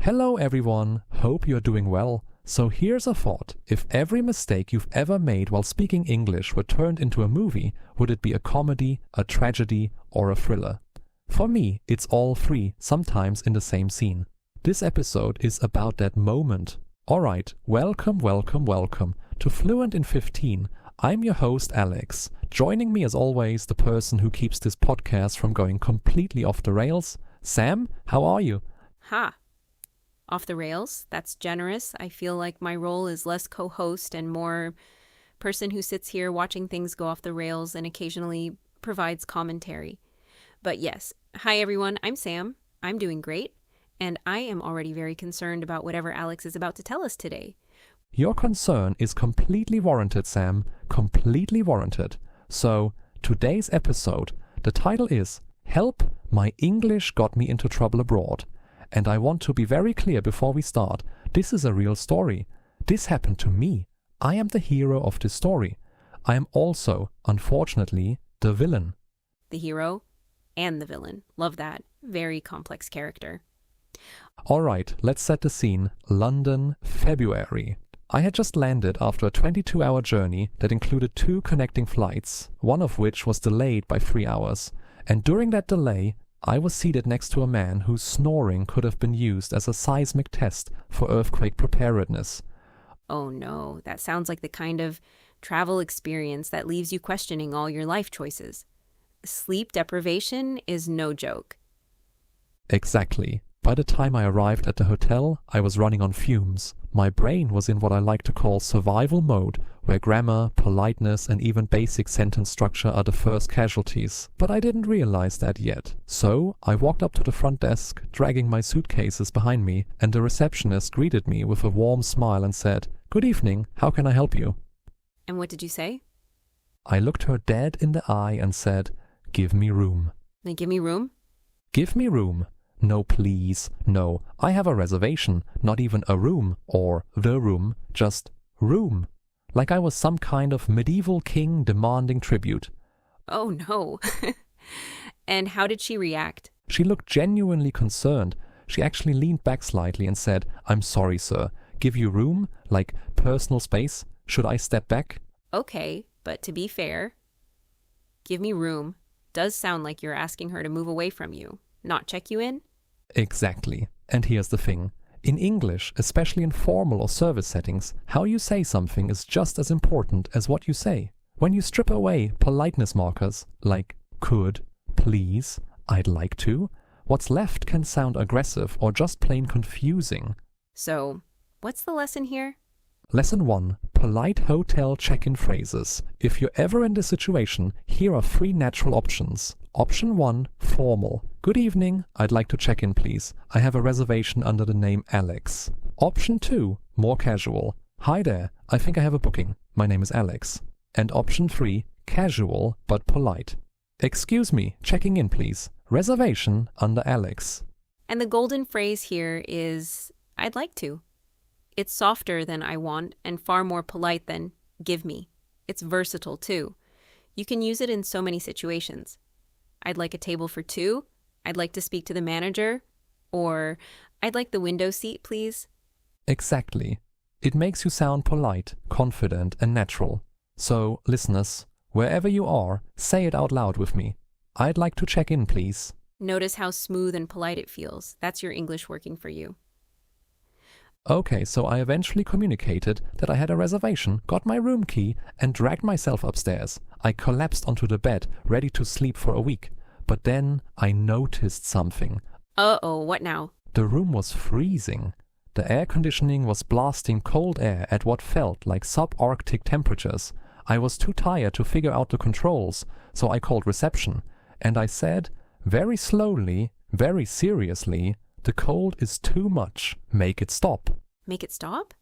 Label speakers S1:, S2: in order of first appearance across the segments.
S1: Hello everyone, hope you're doing well. So here's a thought. If every mistake you've ever made while speaking English were turned into a movie, would it be a comedy, a tragedy, or a thriller? For me, it's all three, sometimes in the same scene. This episode is about that moment. Alright, welcome to Fluent in 15. I'm your host Alex. Joining me as always, the person who keeps this podcast from going completely off the rails. Sam, how are you?
S2: Ha! Off the rails? That's generous. I feel like my role is less co-host and more person who sits here watching things go off the rails and occasionally provides commentary. But yes, hi everyone, I'm Sam. I'm doing great, and I am already very concerned about whatever Alex is about to tell us today.
S1: Your concern is completely warranted, Sam. Completely warranted. So, today's episode, the title is Help, My English Got Me Into Trouble Abroad. And I want to be very clear before we start, this is a real story. This happened to me. I am the hero of this story. I am also, unfortunately, the villain.
S2: The hero and the villain. Love that. Very complex character.
S1: Alright, let's set the scene. London, February. I had just landed after a 22-hour journey that included 2 connecting flights, one of which was delayed by 3 hours. And during that delay, I was seated next to a man whose snoring could have been used as a seismic test for earthquake preparedness.
S2: Oh no, that sounds like the kind of travel experience that leaves you questioning all your life choices. Sleep deprivation is no joke.
S1: Exactly. By the time I arrived at the hotel, I was running on fumes. My brain was in what I like to call survival mode, where grammar, politeness, and even basic sentence structure are the first casualties. But I didn't realize that yet. So, I walked up to the front desk, dragging my suitcases behind me, and the receptionist greeted me with a warm smile and said, "Good evening, how can I help you?"
S2: And what did you say?
S1: I looked her dead in the eye and said, "Give me room."
S2: They give me room?
S1: Give me room. No, please. No, I have a reservation, not even a room or the room, just room. Like I was some kind of medieval king demanding tribute.
S2: Oh no. And how did she react?
S1: She looked genuinely concerned. She actually leaned back slightly and said, "I'm sorry, sir. Give you room? Like personal space? Should I step back?"
S2: Okay, but to be fair, give me room does sound like you're asking her to move away from you, not check you in.
S1: Exactly. And here's the thing. In English, especially in formal or service settings, how you say something is just as important as what you say. When you strip away politeness markers like could, please, I'd like to, what's left can sound aggressive or just plain confusing.
S2: So, what's the lesson here?
S1: Lesson 1. Polite hotel check-in phrases. If you're ever in this situation, here are 3 natural options. Option 1. Formal. "Good evening, I'd like to check in please. I have a reservation under the name Alex." Option 2. More casual. "Hi there, I think I have a booking. My name is Alex." And option 3. Casual but polite. "Excuse me, checking in please. Reservation under Alex."
S2: And the golden phrase here is, I'd like to. It's softer than I want and far more polite than give me. It's versatile too. You can use it in so many situations. I'd like a table for 2. I'd like to speak to the manager. Or, I'd like the window seat, please.
S1: Exactly. It makes you sound polite, confident, and natural. So, listeners, wherever you are, say it out loud with me. I'd like to check in, please.
S2: Notice how smooth and polite it feels. That's your English working for you.
S1: Okay, so I eventually communicated that I had a reservation, got my room key, and dragged myself upstairs. I collapsed onto the bed, ready to sleep for a week. But then I noticed something.
S2: Uh-oh, what now?
S1: The room was freezing. The air conditioning was blasting cold air at what felt like subarctic temperatures. I was too tired to figure out the controls, so I called reception. And I said, very slowly, very seriously, "The cold is too much. Make it stop."
S2: Make it stop?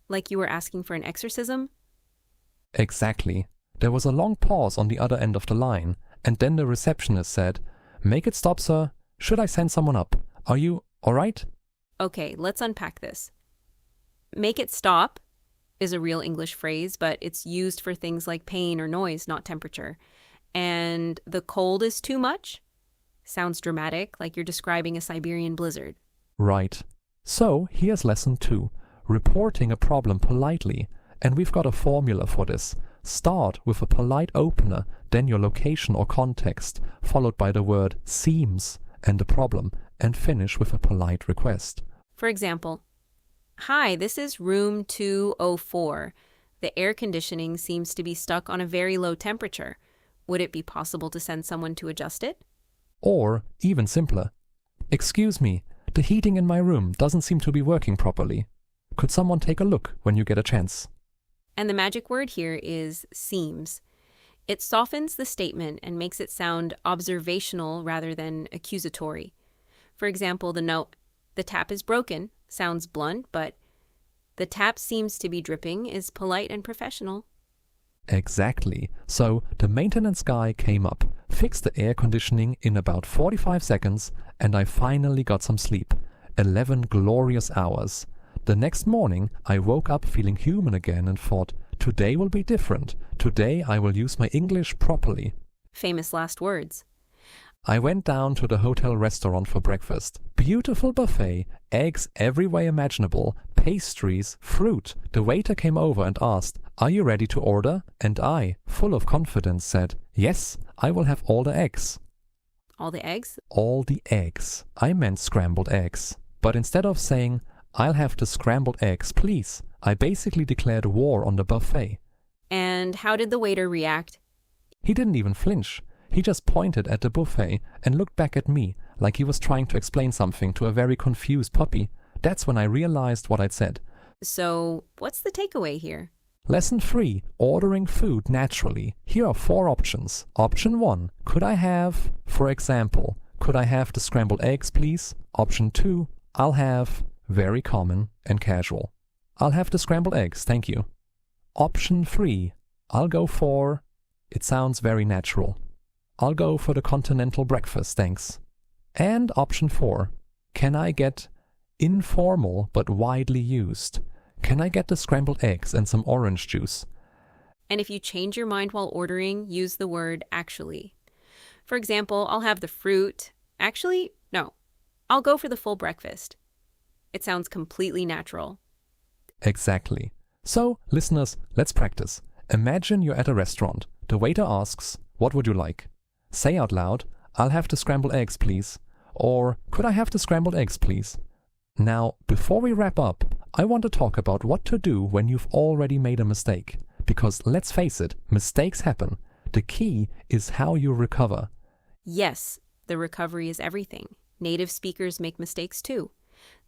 S2: Like you were asking for an exorcism?
S1: Exactly. There was a long pause on the other end of the line, and then the receptionist said, "Make it stop, sir. Should I send someone up? Are you all right?"
S2: Okay, let's unpack this. Make it stop is a real English phrase, but it's used for things like pain or noise, not temperature. And the cold is too much? Sounds dramatic, like you're describing a Siberian blizzard.
S1: Right. So here's lesson 2, reporting a problem politely. And we've got a formula for this. Start with a polite opener, then your location or context, followed by the word seems and the problem, and finish with a polite request.
S2: For example, "Hi, this is room 204. The air conditioning seems to be stuck on a very low temperature. Would it be possible to send someone to adjust it?"
S1: Or, even simpler, "Excuse me, the heating in my room doesn't seem to be working properly. Could someone take a look when you get a chance?"
S2: And the magic word here is seems. It softens the statement and makes it sound observational rather than accusatory. For example, the note, "The tap is broken," sounds blunt, but "the tap seems to be dripping" is polite and professional.
S1: Exactly. So the maintenance guy came up, fixed the air conditioning in about 45 seconds, and I finally got some sleep. 11 glorious hours. The next morning, I woke up feeling human again and thought, today will be different. Today I will use my English properly.
S2: Famous last words.
S1: I went down to the hotel restaurant for breakfast. Beautiful buffet, eggs every way imaginable, pastries, fruit. The waiter came over and asked, "Are you ready to order?" And I, full of confidence, said, "Yes, I will have all the eggs."
S2: All the eggs?
S1: All the eggs. I meant scrambled eggs. But instead of saying, "I'll have the scrambled eggs, please," I basically declared war on the buffet.
S2: And how did the waiter react?
S1: He didn't even flinch. He just pointed at the buffet and looked back at me like he was trying to explain something to a very confused puppy. That's when I realized what I'd said.
S2: So, what's the takeaway here?
S1: Lesson 3, ordering food naturally. Here are 4 options. Option 1, could I have, for example, could I have the scrambled eggs, please? Option 2, I'll have, very common and casual. I'll have the scrambled eggs, thank you. Option 3, I'll go for, it sounds very natural. I'll go for the continental breakfast, thanks. And option 4, can I get informal but widely used? Can I get the scrambled eggs and some orange juice?
S2: And if you change your mind while ordering, use the word actually. For example, I'll have the fruit. Actually, no. I'll go for the full breakfast. It sounds completely natural.
S1: Exactly. So, listeners, let's practice. Imagine you're at a restaurant. The waiter asks, "What would you like?" Say out loud, "I'll have the scrambled eggs, please." Or, "Could I have the scrambled eggs, please?" Now, before we wrap up, I want to talk about what to do when you've already made a mistake. Because let's face it, mistakes happen. The key is how you recover.
S2: Yes, the recovery is everything. Native speakers make mistakes too.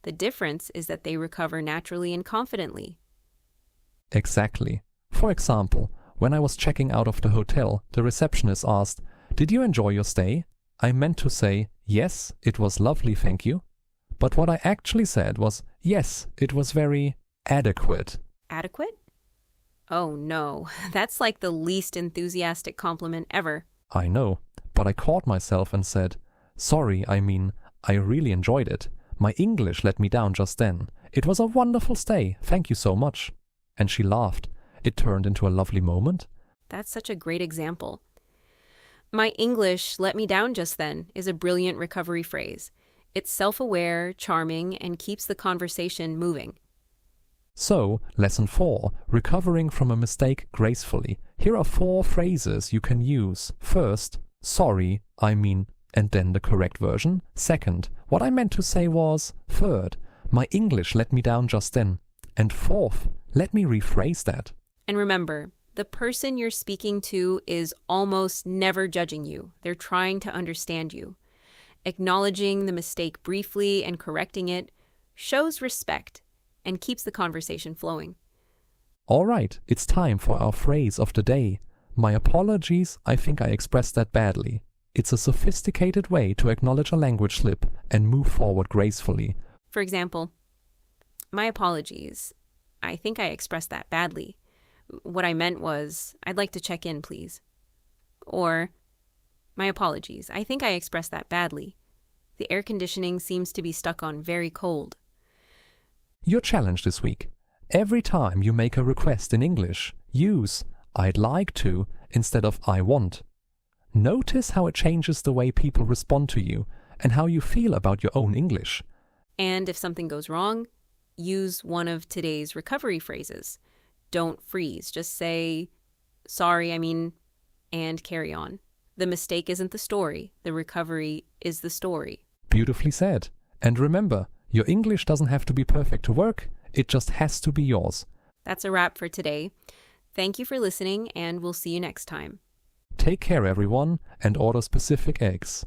S2: The difference is that they recover naturally and confidently.
S1: Exactly. For example, when I was checking out of the hotel, the receptionist asked, "Did you enjoy your stay?" I meant to say, "Yes, it was lovely, thank you." But what I actually said was, "Yes, it was very adequate."
S2: Adequate? Oh no, that's like the least enthusiastic compliment ever.
S1: I know, but I caught myself and said, "Sorry, I really enjoyed it. My English let me down just then. It was a wonderful stay, thank you so much." And she laughed. It turned into a lovely moment.
S2: That's such a great example. "My English let me down just then" is a brilliant recovery phrase. It's self-aware, charming, and keeps the conversation moving.
S1: So, lesson 4, recovering from a mistake gracefully. Here are 4 phrases you can use. First, sorry, and then the correct version. Second, what I meant to say was. Third, my English let me down just then. And fourth, let me rephrase that.
S2: And remember, the person you're speaking to is almost never judging you. They're trying to understand you. Acknowledging the mistake briefly and correcting it shows respect and keeps the conversation flowing.
S1: All right, it's time for our phrase of the day. My apologies, I think I expressed that badly. It's a sophisticated way to acknowledge a language slip and move forward gracefully.
S2: For example, "My apologies. I think I expressed that badly. What I meant was, I'd like to check in, please." Or, "My apologies. I think I expressed that badly. The air conditioning seems to be stuck on very cold."
S1: Your challenge this week. Every time you make a request in English, use "I'd like to" instead of "I want." Notice how it changes the way people respond to you and how you feel about your own English.
S2: And if something goes wrong, use one of today's recovery phrases. Don't freeze. Just say, sorry, and carry on. The mistake isn't the story. The recovery is the story.
S1: Beautifully said. And remember, your English doesn't have to be perfect to work. It just has to be yours.
S2: That's a wrap for today. Thank you for listening, and we'll see you next time.
S1: Take care, everyone, and order specific eggs.